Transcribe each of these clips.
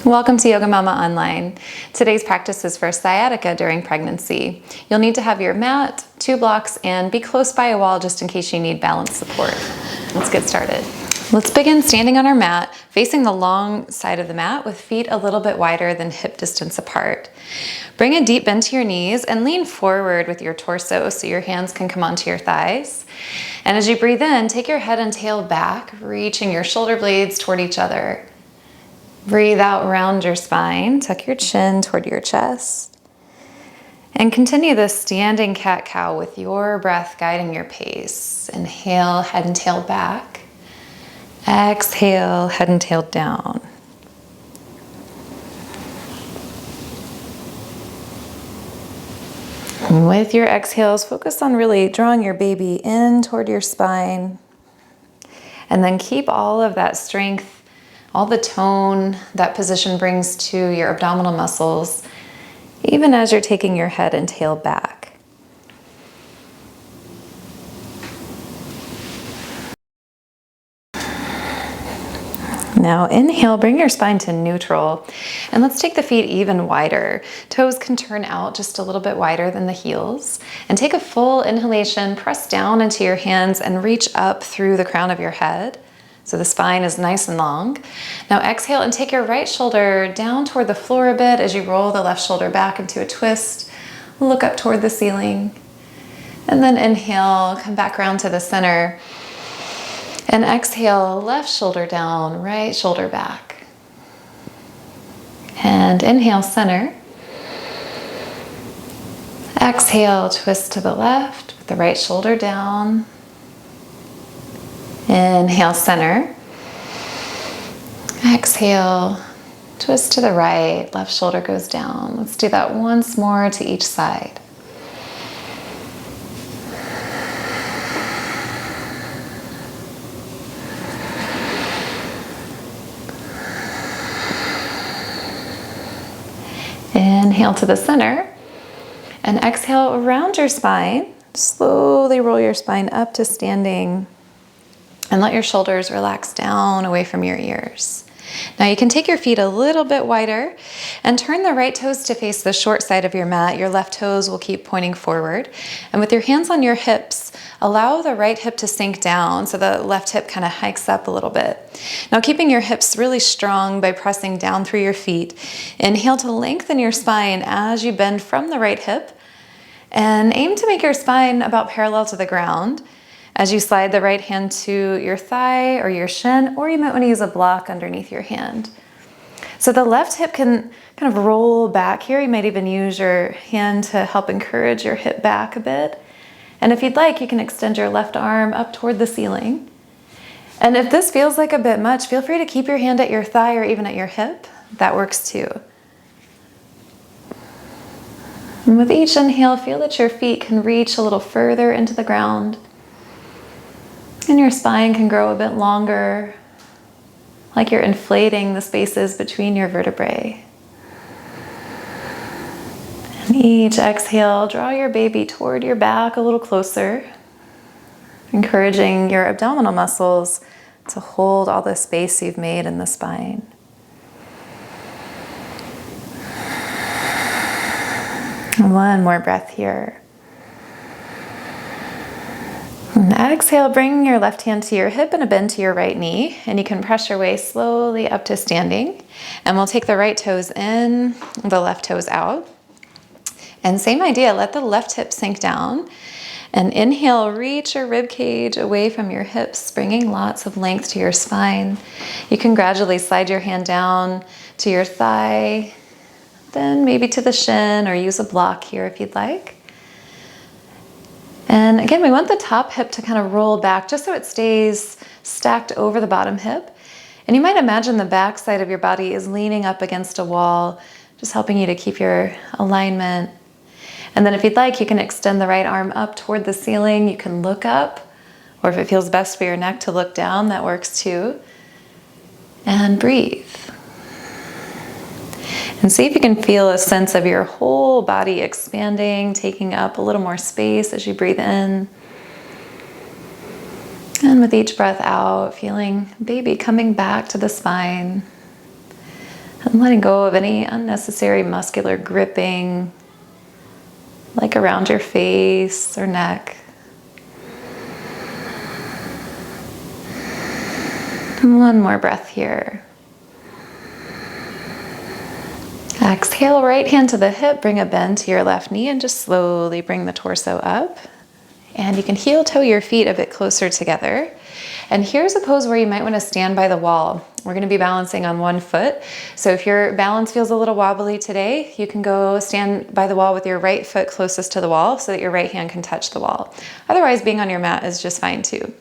Welcome to Yoga Mama Online. Today's practice is for sciatica during pregnancy. You'll need to have your mat, 2 blocks, and be close by a wall just in case you need balance support. Let's get started. Let's begin standing on our mat, facing the long side of the mat with feet a little bit wider than hip distance apart. Bring a deep bend to your knees and lean forward with your torso so your hands can come onto your thighs. And as you breathe in, take your head and tail back, reaching your shoulder blades toward each other. Breathe out, round your spine, tuck your chin toward your chest. And continue this standing cat-cow with your breath guiding your pace. Inhale, head and tail back. Exhale, head and tail down. And with your exhales, focus on really drawing your baby in toward your spine. And then keep all of that strength, all the tone that position brings to your abdominal muscles, even as you're taking your head and tail back. Now inhale, bring your spine to neutral, and let's take the feet even wider. Toes can turn out just a little bit wider than the heels. And take a full inhalation, press down into your hands and reach up through the crown of your head. So the spine is nice and long. Now exhale and take your right shoulder down toward the floor a bit as you roll the left shoulder back into a twist. Look up toward the ceiling. And then inhale, come back around to the center. And exhale, left shoulder down, right shoulder back. And inhale, center. Exhale, twist to the left with the right shoulder down. Inhale, center. Exhale, twist to the right, left shoulder goes down. Let's do that once more to each side. Inhale to the center and exhale around your spine. Slowly roll your spine up to standing and let your shoulders relax down away from your ears. Now you can take your feet a little bit wider and turn the right toes to face the short side of your mat. Your left toes will keep pointing forward. And with your hands on your hips, allow the right hip to sink down so the left hip kind of hikes up a little bit. Now keeping your hips really strong by pressing down through your feet, inhale to lengthen your spine as you bend from the right hip and aim to make your spine about parallel to the ground. As you slide the right hand to your thigh or your shin, or you might want to use a block underneath your hand. So the left hip can kind of roll back here. You might even use your hand to help encourage your hip back a bit. And if you'd like, you can extend your left arm up toward the ceiling. And if this feels like a bit much, feel free to keep your hand at your thigh or even at your hip. That works too. And with each inhale, feel that your feet can reach a little further into the ground. And your spine can grow a bit longer, like you're inflating the spaces between your vertebrae. And each exhale, draw your baby toward your back a little closer, encouraging your abdominal muscles to hold all the space you've made in the spine. One more breath here. And exhale, bring your left hand to your hip and a bend to your right knee, and you can press your way slowly up to standing. And we'll take the right toes in, the left toes out. And same idea, let the left hip sink down. And inhale, reach your rib cage away from your hips, bringing lots of length to your spine. You can gradually slide your hand down to your thigh, then maybe to the shin, or use a block here if you'd like. And again, we want the top hip to kind of roll back just so it stays stacked over the bottom hip. And you might imagine the back side of your body is leaning up against a wall, just helping you to keep your alignment. And then if you'd like, you can extend the right arm up toward the ceiling. You can look up, or if it feels best for your neck to look down, that works too. And breathe. And see if you can feel a sense of your whole body expanding, taking up a little more space as you breathe in. And with each breath out, feeling baby coming back to the spine. And letting go of any unnecessary muscular gripping, like around your face or neck. And one more breath here. Exhale, right hand to the hip, bring a bend to your left knee and just slowly bring the torso up. And you can heel toe your feet a bit closer together. And here's a pose where you might want to stand by the wall. We're going to be balancing on one foot. So if your balance feels a little wobbly today, you can go stand by the wall with your right foot closest to the wall so that your right hand can touch the wall. Otherwise, being on your mat is just fine too.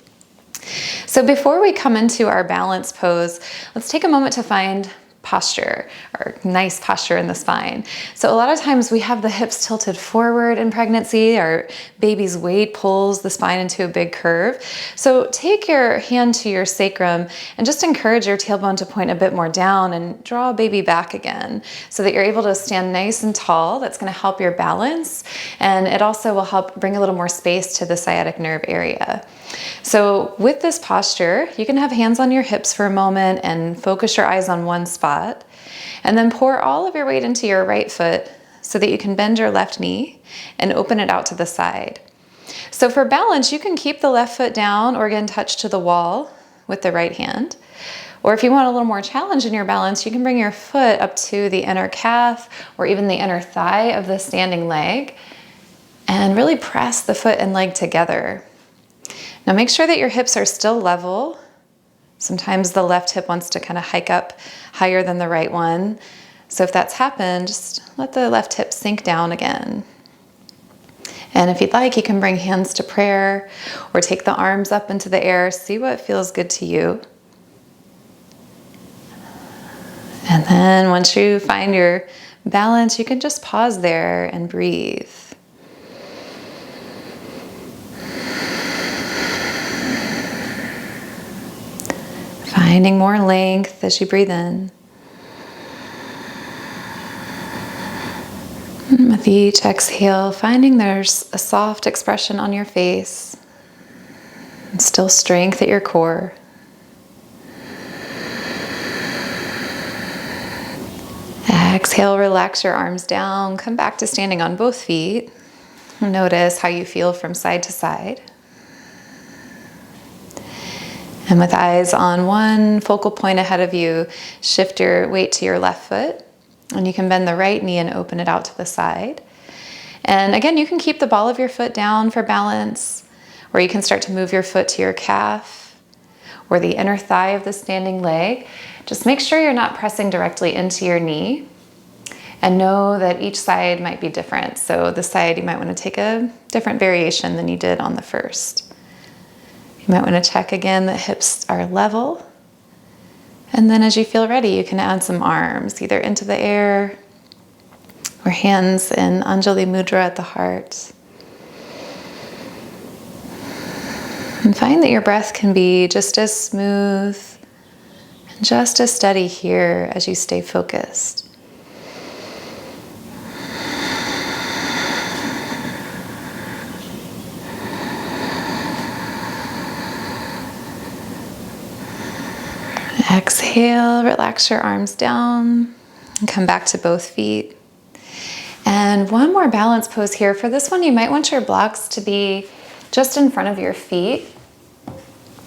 So before we come into our balance pose, let's take a moment to find posture, or nice posture in the spine. So a lot of times we have the hips tilted forward in pregnancy. Our baby's weight pulls the spine into a big curve. So take your hand to your sacrum and just encourage your tailbone to point a bit more down and draw baby back again so that you're able to stand nice and tall. That's going to help your balance, and it also will help bring a little more space to the sciatic nerve area. So with this posture, you can have hands on your hips for a moment and focus your eyes on one spot, and then pour all of your weight into your right foot so that you can bend your left knee and open it out to the side. So for balance, you can keep the left foot down or again touch to the wall with the right hand. Or if you want a little more challenge in your balance, you can bring your foot up to the inner calf or even the inner thigh of the standing leg and really press the foot and leg together. Now make sure that your hips are still level. Sometimes the left hip wants to kind of hike up higher than the right one. So if that's happened, just let the left hip sink down again. And if you'd like, you can bring hands to prayer or take the arms up into the air. See what feels good to you. And then once you find your balance, you can just pause there and breathe. Finding more length as you breathe in. And with each exhale, finding there's a soft expression on your face and still strength at your core. Exhale, relax your arms down, come back to standing on both feet. Notice how you feel from side to side. And with eyes on one focal point ahead of you, shift your weight to your left foot. And you can bend the right knee and open it out to the side. And again, you can keep the ball of your foot down for balance, or you can start to move your foot to your calf or the inner thigh of the standing leg. Just make sure you're not pressing directly into your knee. And know that each side might be different. So this side, you might want to take a different variation than you did on the first. You might want to check again that hips are level. And then as you feel ready, you can add some arms, either into the air or hands in Anjali Mudra at the heart. And find that your breath can be just as smooth and just as steady here as you stay focused. Exhale, relax your arms down and come back to both feet. And one more balance pose here. For this one, you might want your blocks to be just in front of your feet.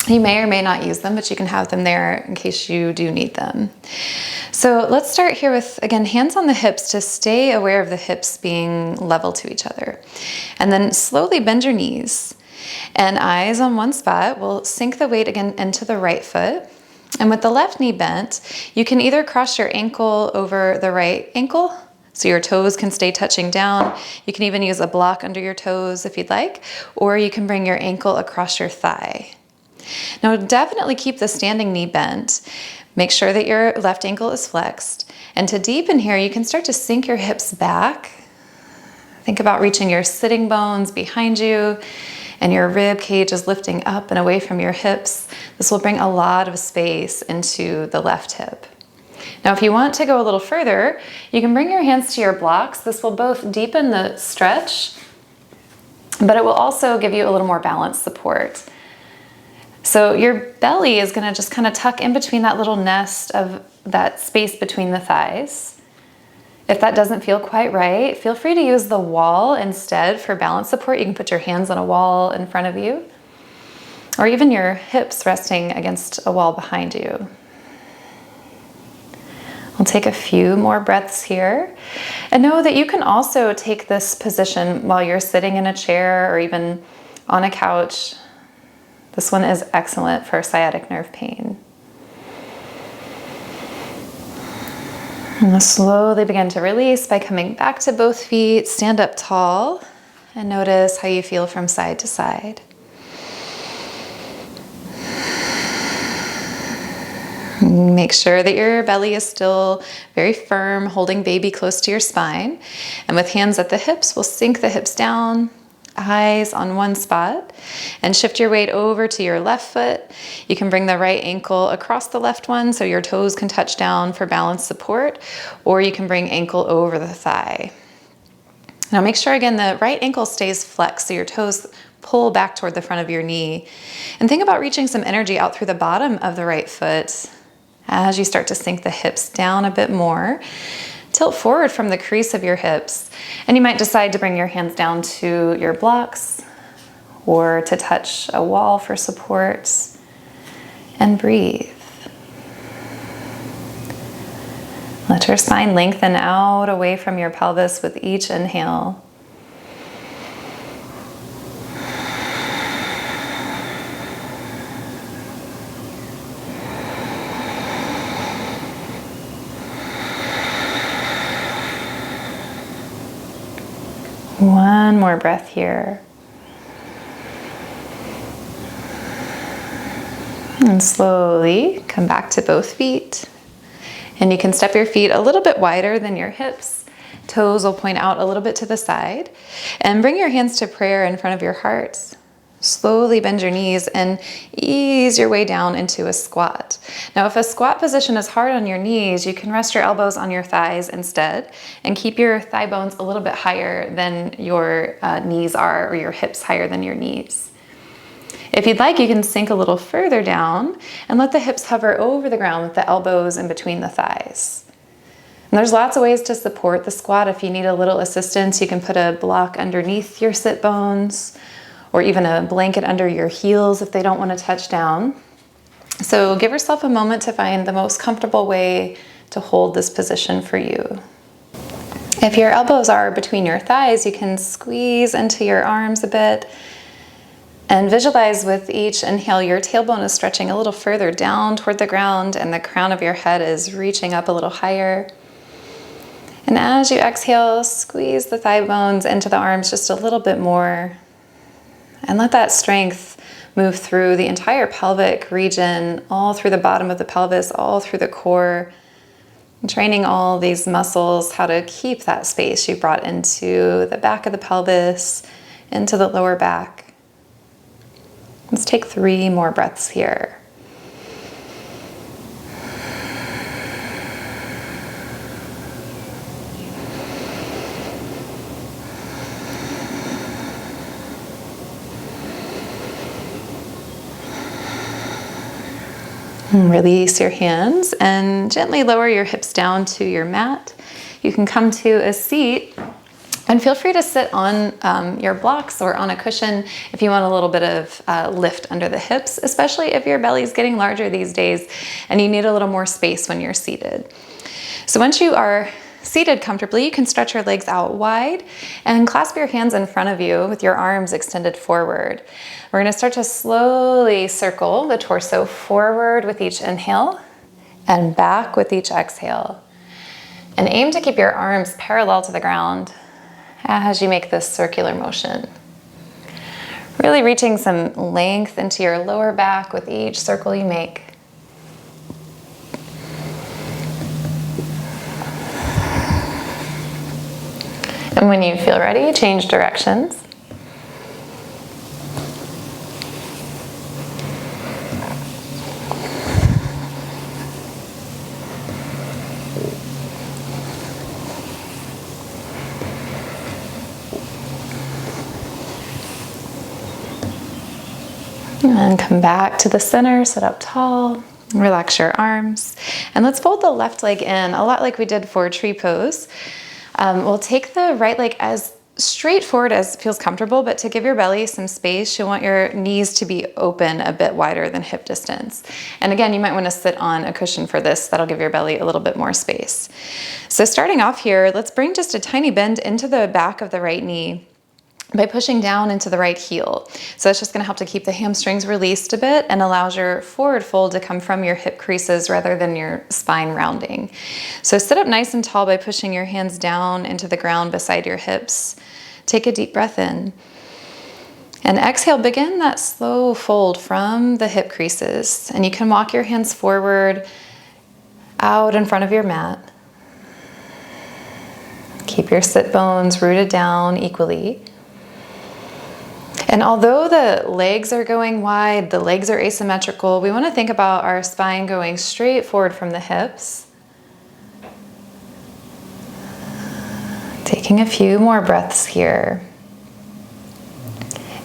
You may or may not use them, but you can have them there in case you do need them. So let's start here with, again, hands on the hips to stay aware of the hips being level to each other. And then slowly bend your knees and eyes on one spot. We'll sink the weight again into the right foot. And with the left knee bent, you can either cross your ankle over the right ankle, so your toes can stay touching down. You can even use a block under your toes if you'd like, or you can bring your ankle across your thigh. Now definitely keep the standing knee bent. Make sure that your left ankle is flexed. And to deepen here, you can start to sink your hips back. Think about reaching your sitting bones behind you, and your rib cage is lifting up and away from your hips. This will bring a lot of space into the left hip. Now, if you want to go a little further, you can bring your hands to your blocks. This will both deepen the stretch, but it will also give you a little more balance support. So your belly is going to just kind of tuck in between that little nest of that space between the thighs. If that doesn't feel quite right, feel free to use the wall instead for balance support. You can put your hands on a wall in front of you, or even your hips resting against a wall behind you. We'll take a few more breaths here. And know that you can also take this position while you're sitting in a chair or even on a couch. This one is excellent for sciatic nerve pain. And slowly begin to release by coming back to both feet, stand up tall, and notice how you feel from side to side. Make sure that your belly is still very firm, holding baby close to your spine. And with hands at the hips, we'll sink the hips down, eyes on one spot, and shift your weight over to your left foot. You can bring the right ankle across the left one so your toes can touch down for balance support, or you can bring ankle over the thigh. Now make sure again the right ankle stays flexed so your toes pull back toward the front of your knee. And think about reaching some energy out through the bottom of the right foot as you start to sink the hips down a bit more. Tilt forward from the crease of your hips, and you might decide to bring your hands down to your blocks or to touch a wall for support, and breathe. Let your spine lengthen out away from your pelvis with each inhale. One more breath here. And slowly come back to both feet. And you can step your feet a little bit wider than your hips. Toes will point out a little bit to the side. And bring your hands to prayer in front of your heart. Slowly bend your knees and ease your way down into a squat. Now, if a squat position is hard on your knees, you can rest your elbows on your thighs instead and keep your thigh bones a little bit higher than your knees are, or your hips higher than your knees. If you'd like, you can sink a little further down and let the hips hover over the ground with the elbows in between the thighs. And there's lots of ways to support the squat. If you need a little assistance, you can put a block underneath your sit bones, or even a blanket under your heels if they don't want to touch down. So give yourself a moment to find the most comfortable way to hold this position for you. If your elbows are between your thighs, you can squeeze into your arms a bit and visualize with each inhale your tailbone is stretching a little further down toward the ground and the crown of your head is reaching up a little higher. And as you exhale, squeeze the thigh bones into the arms just a little bit more. And let that strength move through the entire pelvic region, all through the bottom of the pelvis, all through the core. And training all these muscles how to keep that space you brought into the back of the pelvis, into the lower back. Let's take 3 more breaths here. Release your hands and gently lower your hips down to your mat. You can come to a seat and feel free to sit on your blocks or on a cushion if you want a little bit of lift under the hips, especially if your belly's getting larger these days and you need a little more space when you're seated. So once you are seated comfortably, you can stretch your legs out wide and clasp your hands in front of you with your arms extended forward. We're going to start to slowly circle the torso forward with each inhale and back with each exhale. And aim to keep your arms parallel to the ground as you make this circular motion. Really reaching some length into your lower back with each circle you make. And when you feel ready, change directions. And come back to the center, sit up tall, relax your arms. And let's fold the left leg in, a lot like we did for tree pose. We'll take the right leg as straightforward as feels comfortable, but to give your belly some space, you'll want your knees to be open a bit wider than hip distance. And again, you might want to sit on a cushion for this. That'll give your belly a little bit more space. So starting off here, let's bring just a tiny bend into the back of the right knee by pushing down into the right heel. So that's just gonna help to keep the hamstrings released a bit and allows your forward fold to come from your hip creases rather than your spine rounding. So sit up nice and tall by pushing your hands down into the ground beside your hips. Take a deep breath in. And exhale, begin that slow fold from the hip creases. And you can walk your hands forward, out in front of your mat. Keep your sit bones rooted down equally. And although the legs are going wide, the legs are asymmetrical, we want to think about our spine going straight forward from the hips. Taking a few more breaths here.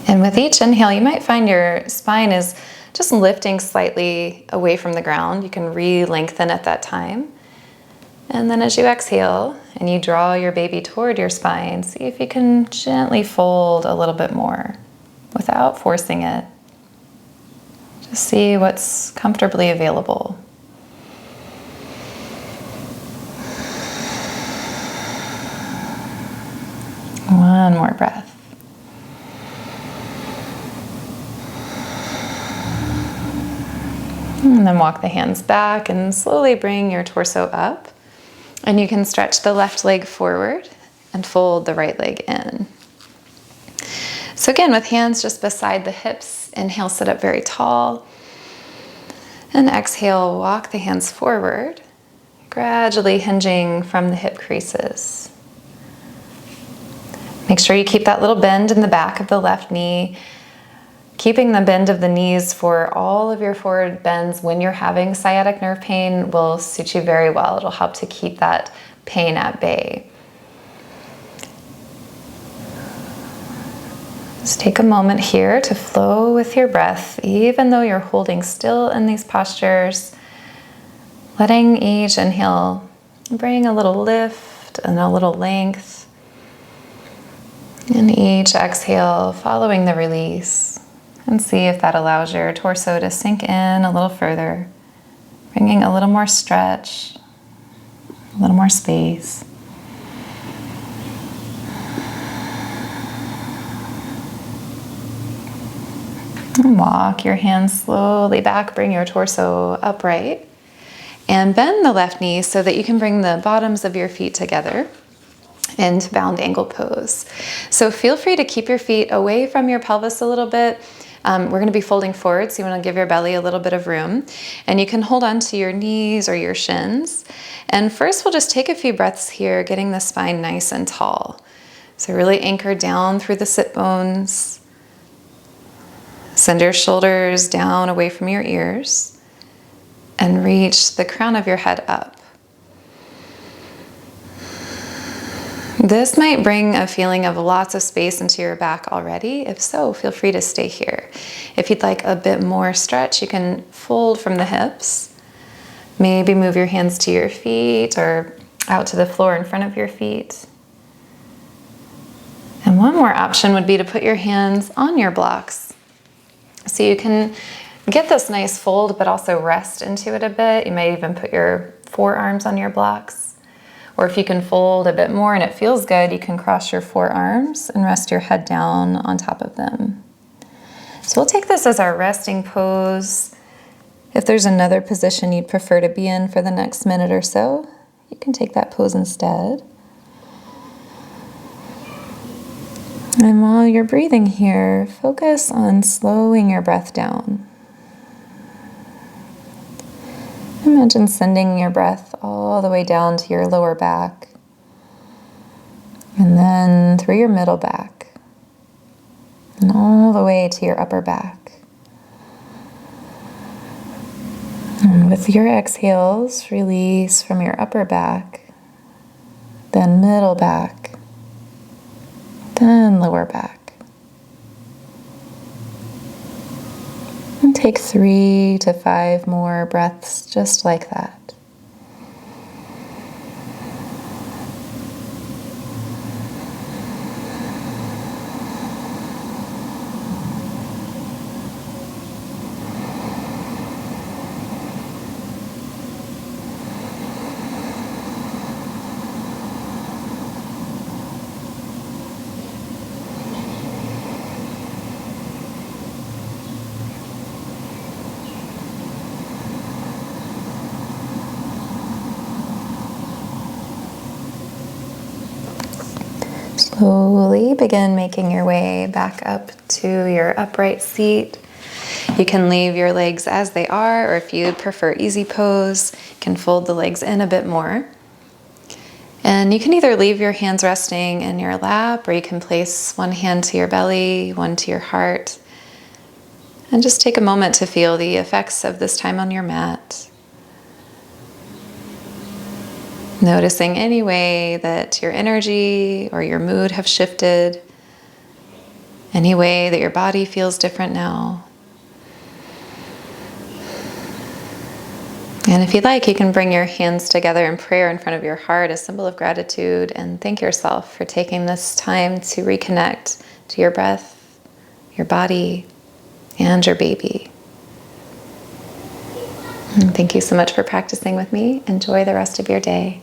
And with each inhale, you might find your spine is just lifting slightly away from the ground. You can re-lengthen at that time. And then as you exhale and you draw your baby toward your spine, see if you can gently fold a little bit more without forcing it. Just see what's comfortably available. One more breath. And then walk the hands back and slowly bring your torso up. And you can stretch the left leg forward and fold the right leg in. So again, with hands just beside the hips, inhale, sit up very tall. And exhale, walk the hands forward, gradually hinging from the hip creases. Make sure you keep that little bend in the back of the left knee. Keeping the bend of the knees for all of your forward bends when you're having sciatic nerve pain will suit you very well. It'll help to keep that pain at bay. Just take a moment here to flow with your breath, even though you're holding still in these postures. Letting each inhale bring a little lift and a little length. And each exhale following the release. And see if that allows your torso to sink in a little further, bringing a little more stretch, a little more space. And walk your hands slowly back, bring your torso upright, and bend the left knee so that you can bring the bottoms of your feet together into bound angle pose. So feel free to keep your feet away from your pelvis a little bit. We're going to be folding forward, so you want to give your belly a little bit of room. And you can hold on to your knees or your shins. And first, we'll just take a few breaths here, getting the spine nice and tall. So really anchor down through the sit bones. Send your shoulders down away from your ears. And reach the crown of your head up. This might bring a feeling of lots of space into your back already. If so, feel free to stay here. If you'd like a bit more stretch, you can fold from the hips. Maybe move your hands to your feet or out to the floor in front of your feet. And one more option would be to put your hands on your blocks. So you can get this nice fold, but also rest into it a bit. You may even put your forearms on your blocks. Or if you can fold a bit more and it feels good, you can cross your forearms and rest your head down on top of them. So we'll take this as our resting pose. If there's another position you'd prefer to be in for the next minute or so, you can take that pose instead. And while you're breathing here, focus on slowing your breath down. Imagine sending your breath all the way down to your lower back, and then through your middle back, and all the way to your upper back. And with your exhales, release from your upper back, then middle back, then lower back. And take 3 to 5 more breaths just like that. Slowly begin making your way back up to your upright seat. You can leave your legs as they are, or if you prefer easy pose, you can fold the legs in a bit more. And you can either leave your hands resting in your lap, or you can place one hand to your belly, one to your heart, and just take a moment to feel the effects of this time on your mat. Noticing any way that your energy or your mood have shifted, any way that your body feels different now. And if you'd like, you can bring your hands together in prayer in front of your heart, a symbol of gratitude, and thank yourself for taking this time to reconnect to your breath, your body, and your baby. And thank you so much for practicing with me. Enjoy the rest of your day.